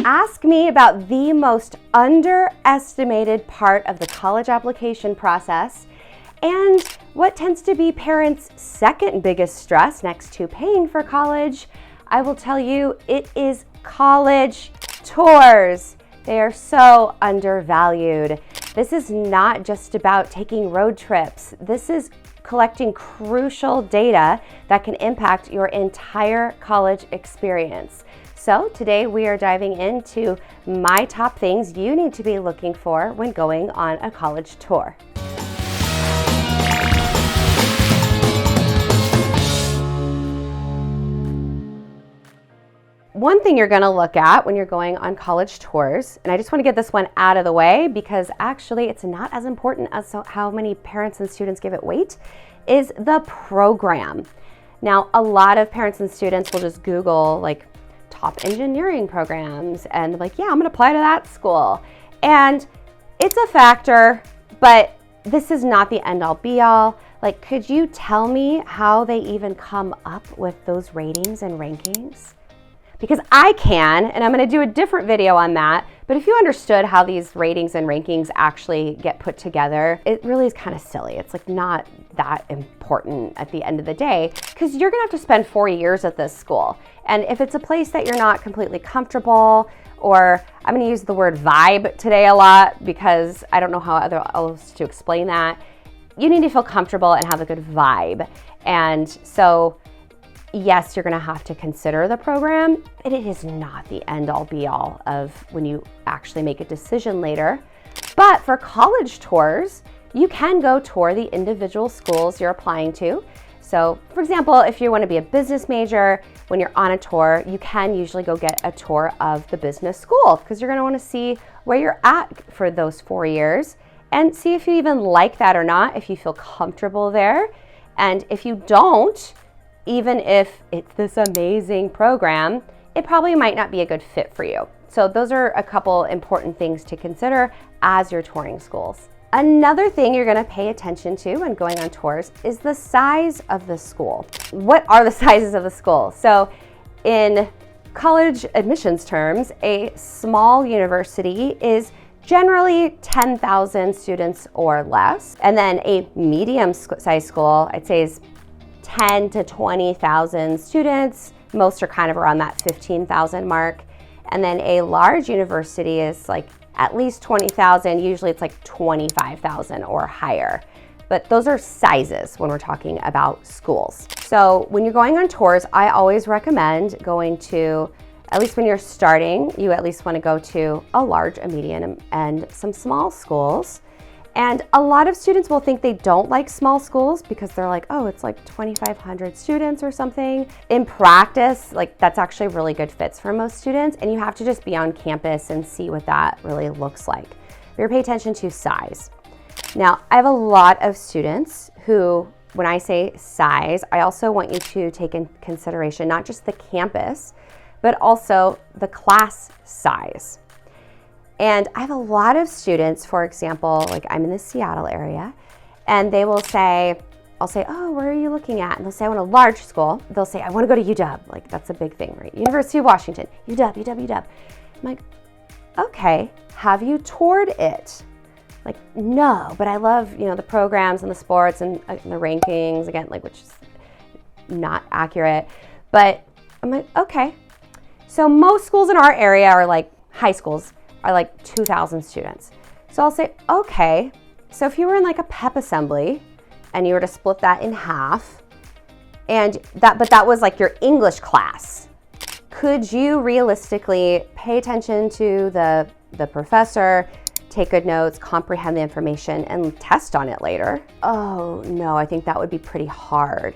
Ask me about the most underestimated part of the college application process and what tends to be parents' second biggest stress next to paying for college. I will tell you, it is college tours. They are so undervalued. This is not just about taking road trips. This is collecting crucial data that can impact your entire college experience. So today we are diving into my top things you need to be looking for when going on a college tour. One thing you're going to look at when you're going on college tours, and I just want to get this one out of the way because actually it's not as important as how many parents and students give it weight, is the program. Now, a lot of parents and students will just Google like top engineering programs and they're like, yeah, I'm going to apply to that school. And it's a factor, but this is not the end all be all. Like, could you tell me how they even come up with those ratings and rankings? Because I can, and I'm going to do a different video on that. But if you understood how these ratings and rankings actually get put together, it really is kind of silly. It's like not that important at the end of the day because you're going to have to spend 4 years at this school. And if it's a place that you're not completely comfortable, or I'm going to use the word vibe today a lot because I don't know how else to explain that. You need to feel comfortable and have a good vibe. And so yes, you're going to have to consider the program, but it is not the end all be all of when you actually make a decision later. But for college tours, you can go tour the individual schools you're applying to. So for example, if you want to be a business major, when you're on a tour, you can usually go get a tour of the business school because you're going to want to see where you're at for those 4 years and see if you even like that or not, if you feel comfortable there. And if you don't, even if it's this amazing program, it probably might not be a good fit for you. So those are a couple important things to consider as you're touring schools. Another thing you're going to pay attention to when going on tours is the size of the school. What are the sizes of the school? So in college admissions terms, a small university is generally 10,000 students or less. And then a medium-sized school, I'd say, is 10 to 20,000 students. Most are kind of around that 15,000 mark. And then a large university is like at least 20,000. Usually it's like 25,000 or higher. But those are sizes when we're talking about schools. So when you're going on tours, I always recommend going to, at least when you're starting, you at least want to go to a large, a medium, and some small schools. And a lot of students will think they don't like small schools because they're like, oh, it's like 2,500 students or something. In practice, like that's actually really good fits for most students, and you have to just be on campus and see what that really looks like. You're pay attention to size. Now, I have a lot of students who, when I say size, I also want you to take in consideration not just the campus, but also the class size. And I have a lot of students, for example, like I'm in the Seattle area, and they will say, I'll say, oh, where are you looking at? And they'll say, I want a large school. They'll say, I want to go to UW. Like that's a big thing, right? University of Washington, UW. I'm like, okay, have you toured it? Like, no, but I love, the programs and the sports and the rankings, again, like, which is not accurate. But I'm like, okay. So most schools in our area are like high schools, are like 2,000 students. So I'll say, okay, so if you were in like a pep assembly and you were to split that in half, but that was like your English class, could you realistically pay attention to the professor, take good notes, comprehend the information, and test on it later? Oh no, I think that would be pretty hard.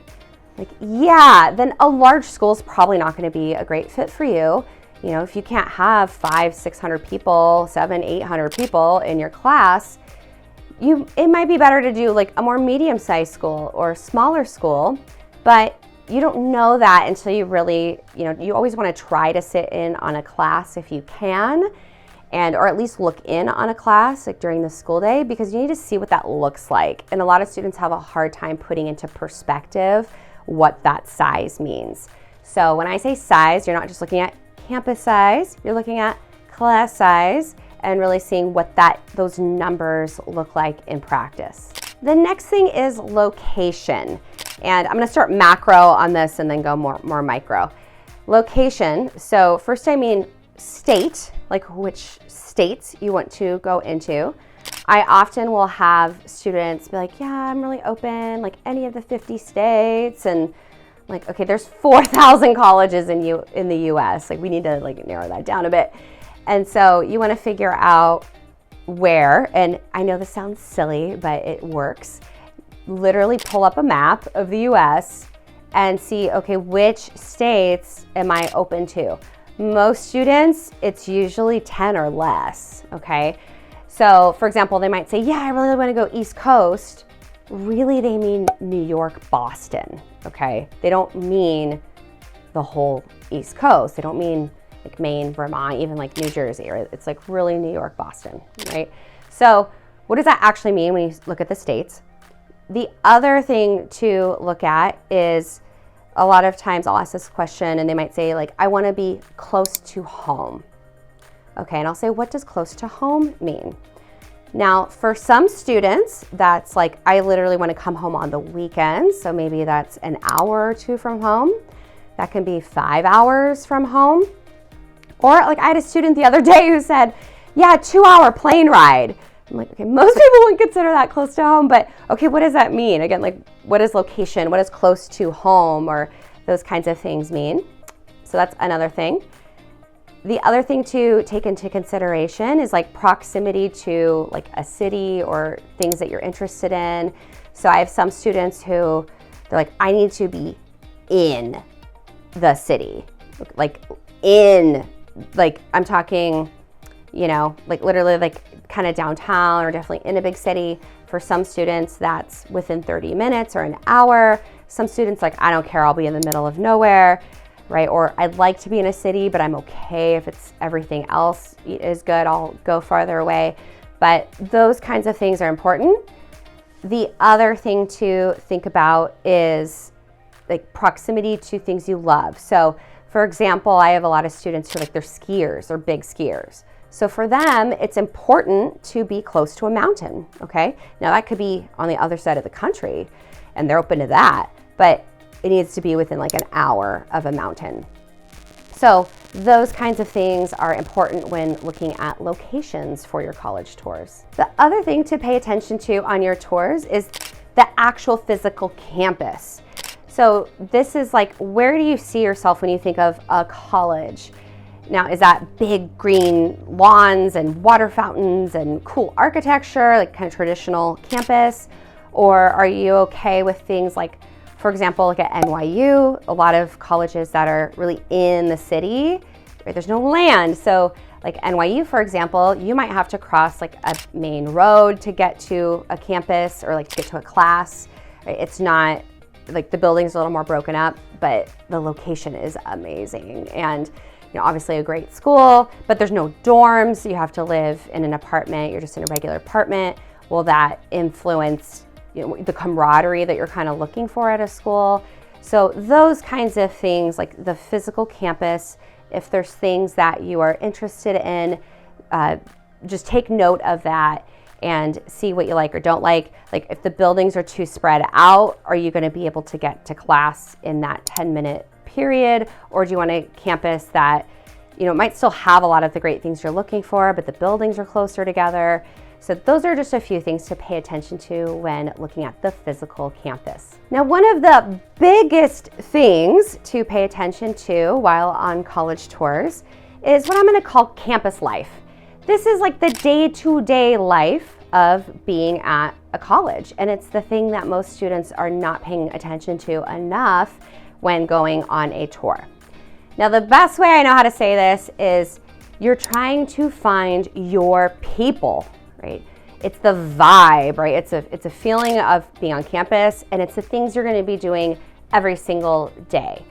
Like, yeah, then a large school is probably not going to be a great fit for you. If you can't have 500-600 people, 700-800 people in your class, it might be better to do like a more medium-sized school or a smaller school, but you don't know that until you really, you always want to try to sit in on a class if you can, or at least look in on a class like during the school day, because you need to see what that looks like. And a lot of students have a hard time putting into perspective what that size means. So when I say size, you're not just looking at campus size, you're looking at class size, and really seeing what those numbers look like in practice. The next thing is location. And I'm gonna start macro on this and then go more micro. Location, so first I mean state, like which states you want to go into. I often will have students be like, yeah, I'm really open, like any of the 50 states. And like, okay, there's 4,000 colleges in the US. Like we need to like narrow that down a bit. And so you wanna figure out where, and I know this sounds silly, but it works. Literally pull up a map of the US and see, okay, which states am I open to? Most students, it's usually 10 or less, okay? So for example, they might say, yeah, I really want to go East Coast. Really, they mean New York, Boston, okay? They don't mean the whole East Coast. They don't mean like Maine, Vermont, even like New Jersey, or it's like really New York, Boston, right? So what does that actually mean when you look at the states? The other thing to look at is a lot of times I'll ask this question and they might say like, I want to be close to home. Okay, and I'll say, what does close to home mean? Now, for some students, that's like, I literally want to come home on the weekends. So maybe that's an hour or two from home. That can be 5 hours from home. Or like I had a student the other day who said, yeah, 2-hour plane ride. I'm like, okay, most people wouldn't consider that close to home, but okay, what does that mean? Again, like what is location? What does close to home or those kinds of things mean? So that's another thing. The other thing to take into consideration is like proximity to like a city or things that you're interested in. So I have some students who they're like, I need to be in the city, like I'm talking, you know, like literally like kind of downtown or definitely in a big city. For some students, that's within 30 minutes or an hour. Some students like, I don't care, I'll be in the middle of nowhere, right? Or I'd like to be in a city, but I'm okay if it's everything else is good, I'll go farther away. But those kinds of things are important. The other thing to think about is like proximity to things you love. So for example, I have a lot of students who are like, they're skiers or big skiers. So for them, it's important to be close to a mountain, okay? Now that could be on the other side of the country and they're open to that, but it needs to be within like an hour of a mountain. So those kinds of things are important when looking at locations for your college tours. The other thing to pay attention to on your tours is the actual physical campus. So this is like, where do you see yourself when you think of a college? Now, is that big green lawns and water fountains and cool architecture, like kind of traditional campus? Or are you okay with things like, for example, like at NYU, a lot of colleges that are really in the city, right? There's no land. So like NYU, for example, you might have to cross like a main road to get to a campus or like to get to a class, right? It's not like the building's a little more broken up, but the location is amazing. And you know, obviously a great school, but there's no dorms. You have to live in an apartment. You're just in a regular apartment. Will that influence, you know, the camaraderie that you're kind of looking for at a school? So those kinds of things, like the physical campus, if there's things that you are interested in, just take note of that and see what you like or don't like. Like if the buildings are too spread out, are you going to be able to get to class in that 10-minute period? Or do you want a campus that, you know, might still have a lot of the great things you're looking for, but the buildings are closer together? So those are just a few things to pay attention to when looking at the physical campus. Now, one of the biggest things to pay attention to while on college tours is what I'm going to call campus life. This is like the day-to-day life of being at a college, and it's the thing that most students are not paying attention to enough when going on a tour. Now, the best way I know how to say this is you're trying to find your people, right? It's the vibe, right? It's a feeling of being on campus, and it's the things you're going to be doing every single day.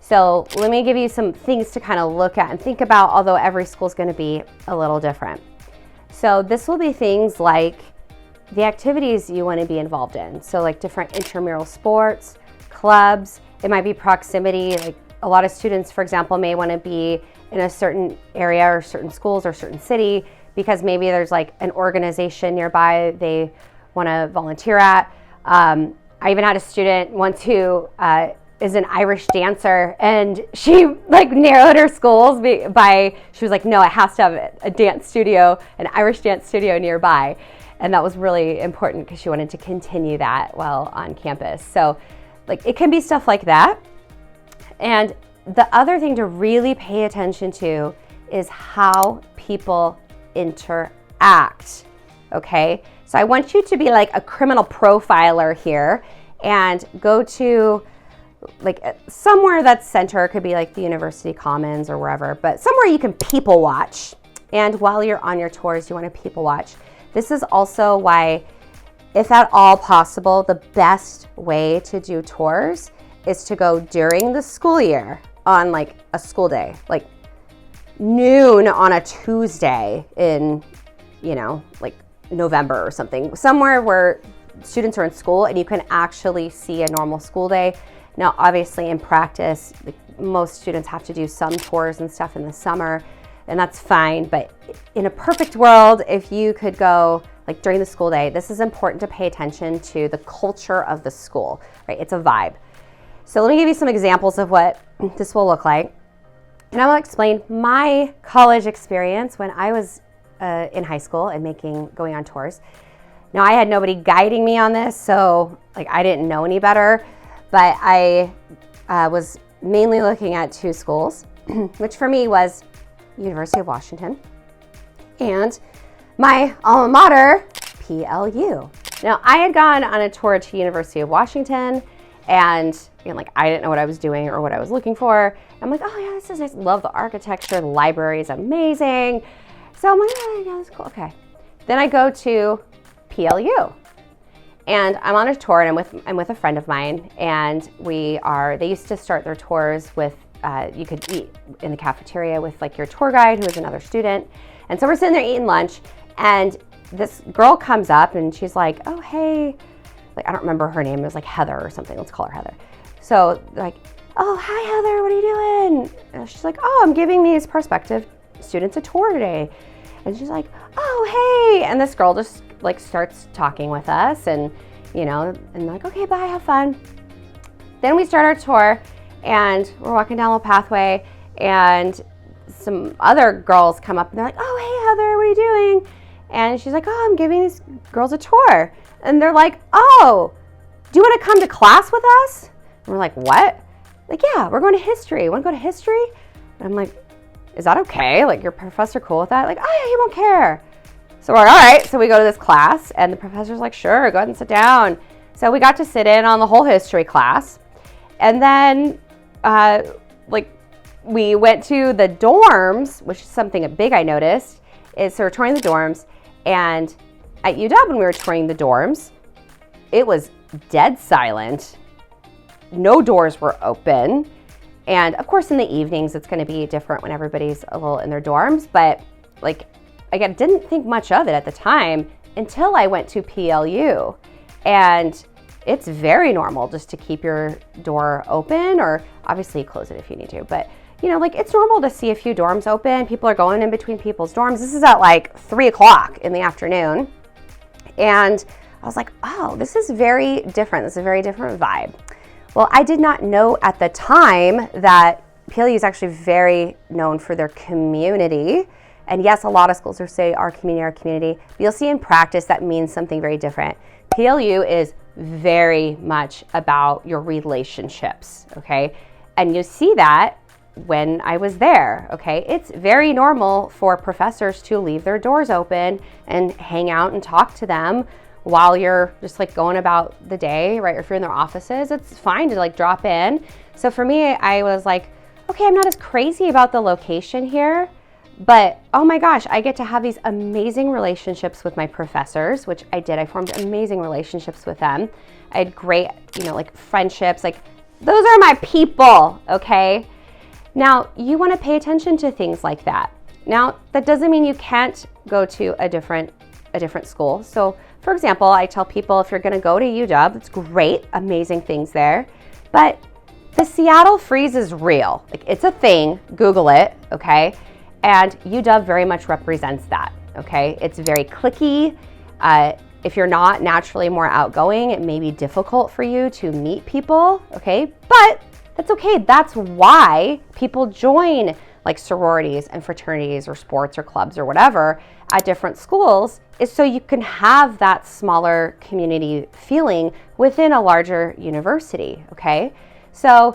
So let me give you some things to kind of look at and think about, although every school is going to be a little different. So this will be things like the activities you want to be involved in. So like different intramural sports, clubs. It might be proximity. Like a lot of students, for example, may want to be in a certain area or certain schools or certain city because maybe there's like an organization nearby they want to volunteer at. I even had a student once who is an Irish dancer, and she like narrowed her schools she was like, no, it has to have a dance studio, an Irish dance studio nearby. And that was really important because she wanted to continue that while on campus. So like it can be stuff like that. And the other thing to really pay attention to is how people interact, okay? So I want you to be like a criminal profiler here and go to like somewhere that's center. It could be like the University Commons or wherever, but somewhere you can people watch. And while you're on your tours, you want to people watch. This is also why, if at all possible, the best way to do tours is to go during the school year on like a school day, like noon on a Tuesday in, like November or something, somewhere where students are in school and you can actually see a normal school day. Now, obviously in practice, most students have to do some tours and stuff in the summer, and that's fine. But in a perfect world, if you could go like during the school day, this is important to pay attention to the culture of the school, right? It's a vibe. So let me give you some examples of what this will look like. And I will explain my college experience when I was in high school and going on tours. Now, I had nobody guiding me on this, so like I didn't know any better, but I was mainly looking at two schools, which for me was University of Washington and my alma mater, PLU. Now, I had gone on a tour to University of Washington, and like I didn't know what I was doing or what I was looking for. I'm like, oh yeah, this is nice. Love the architecture. The library is amazing. So I'm like, oh yeah, that's cool. Okay. Then I go to PLU, and I'm on a tour, and I'm with a friend of mine, and they used to start their tours with you could eat in the cafeteria with like your tour guide who is another student. And so we're sitting there eating lunch, and this girl comes up and she's like, oh hey, like I don't remember her name, it was like Heather or something, let's call her Heather. So like, oh hi Heather, what are you doing? And she's like, oh, I'm giving these prospective students a tour today. And she's like, oh hey, and this girl just like starts talking with us, and and like, okay, bye, have fun. Then we start our tour, and we're walking down the pathway, and some other girls come up and they're like, oh hey Heather, what are you doing? And she's like, oh, I'm giving these girls a tour. And they're like, oh, do you want to come to class with us? And we're like, what? Like, yeah, we're going to history. Want to go to history? And I'm like, is that okay? Like, your professor cool with that? Like, oh yeah, he won't care. So we're like, all right. So we go to this class, and the professor's like, sure, go ahead and sit down. So we got to sit in on the whole history class. And then we went to the dorms, which is something big I noticed, so we're touring the dorms, and at UW when we were touring the dorms, it was dead silent. No doors were open. And of course in the evenings it's gonna be different when everybody's a little in their dorms, but like, again, didn't think much of it at the time until I went to PLU. And it's very normal just to keep your door open, or obviously close it if you need to, but like it's normal to see a few dorms open. People are going in between people's dorms. This is at like 3:00 in the afternoon. And I was like, oh, this is very different. This is a very different vibe. Well, I did not know at the time that PLU is actually very known for their community. And yes, a lot of schools will say our community, but you'll see in practice that means something very different. PLU is very much about your relationships, okay? And you see that when I was there, okay? It's very normal for professors to leave their doors open and hang out and talk to them while you're just like going about the day, right? Or if you're in their offices, it's fine to like drop in. So for me, I was like, okay, I'm not as crazy about the location here, but oh my gosh, I get to have these amazing relationships with my professors, which I did. I formed amazing relationships with them. I had great, like friendships, like those are my people, okay? Now, you want to pay attention to things like that. Now, that doesn't mean you can't go to a different school. So, for example, I tell people if you're going to go to UW, it's great, amazing things there. But The Seattle freeze is real. Like, it's a thing. Google it, okay? And UW very much represents that, okay? It's very cliquey. If you're not naturally more outgoing, it may be difficult for you to meet people, okay? But that's okay. That's why people join like sororities and fraternities or sports or clubs or whatever at different schools, is so you can have that smaller community feeling within a larger university, okay? So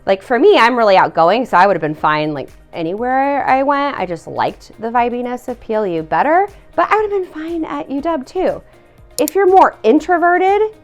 like for me, I'm really outgoing, so I would have been fine like anywhere I went. I just liked the vibiness of PLU better, but I would have been fine at UW too. If you're more introverted,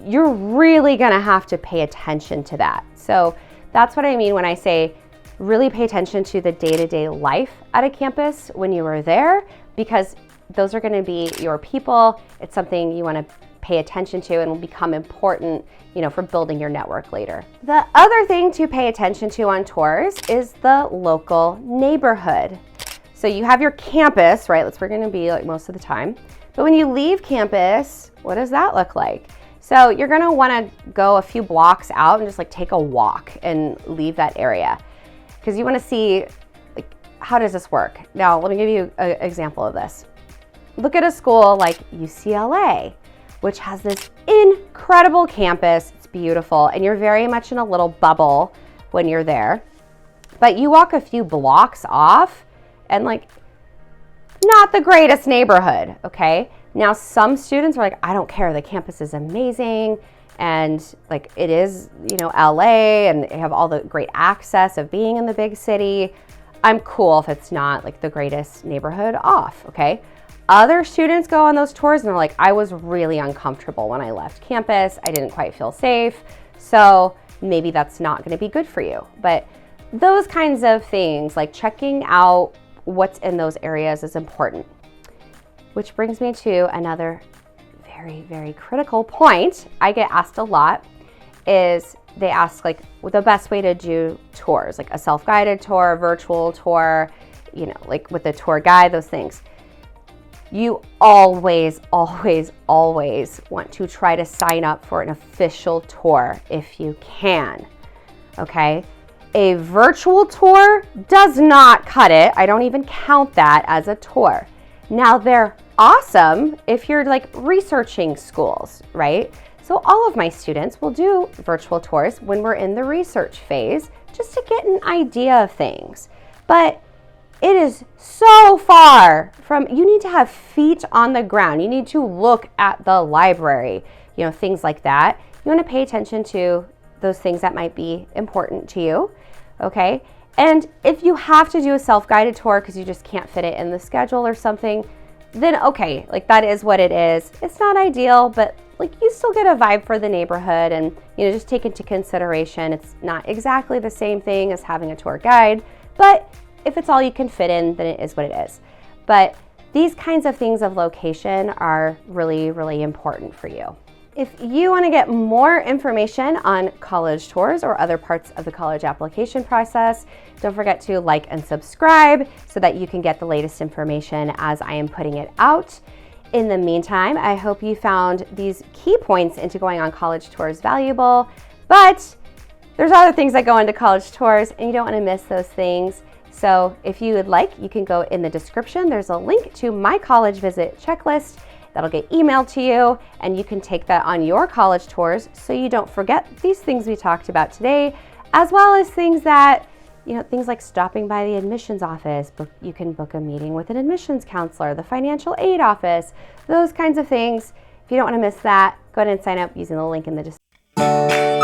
you're really gonna have to pay attention to that. So that's what I mean when I say really pay attention to the day-to-day life at a campus when you are there, because those are gonna be your people. It's something you wanna pay attention to and will become important, you know, for building your network later. The other thing to pay attention to on tours is the local neighborhood. So you have your campus, right? That's where you're gonna be like most of the time. But when you leave campus, what does that look like? So you're gonna wanna go a few blocks out and just like take a walk and leave that area, because you wanna see like, how does this work? Now, let me give you an example of this. Look at a school like UCLA, which has this incredible campus. It's beautiful, and you're very much in a little bubble when you're there. But you walk a few blocks off and like, not the greatest neighborhood, okay? Now, some students are like, I don't care, the campus is amazing, and like it is, you know, LA, and they have all the great access of being in the big city. I'm cool if it's not like the greatest neighborhood off, okay? Other students go on those tours and they're like, I was really uncomfortable when I left campus. I didn't quite feel safe. So maybe that's not gonna be good for you. But those kinds of things, like checking out what's in those areas, is important. Which brings me to another very, very critical point I get asked a lot, is they ask like the best way to do tours, like a self-guided tour, a virtual tour, you know, like with a tour guide, those things. You always, always, always want to try to sign up for an official tour if you can, okay? A virtual tour does not cut it. I don't even count that as a tour. Now, they're awesome if you're like researching schools, right? So all of my students will do virtual tours when we're in the research phase, just to get an idea of things. But it is so far from, you need to have feet on the ground. You need to look at the library, you know, things like that. You want to pay attention to those things that might be important to you, okay? And if you have to do a self-guided tour because you just can't fit it in the schedule or something, then okay, like that is what it is. It's not ideal, but like you still get a vibe for the neighborhood, and you know, just take into consideration it's not exactly the same thing as having a tour guide, but if it's all you can fit in, then it is what it is. But these kinds of things of location are really, really important for you. If you want to get more information on college tours or other parts of the college application process, don't forget to like and subscribe so that you can get the latest information as I am putting it out. In the meantime, I hope you found these key points into going on college tours valuable, but there's other things that go into college tours and you don't want to miss those things. So if you would like, you can go in the description. There's a link to my college visit checklist that'll get emailed to you, and you can take that on your college tours so you don't forget these things we talked about today, as well as things that, you know, things like stopping by the admissions office. You can book a meeting with an admissions counselor, the financial aid office, those kinds of things. If you don't want to miss that, go ahead and sign up using the link in the description.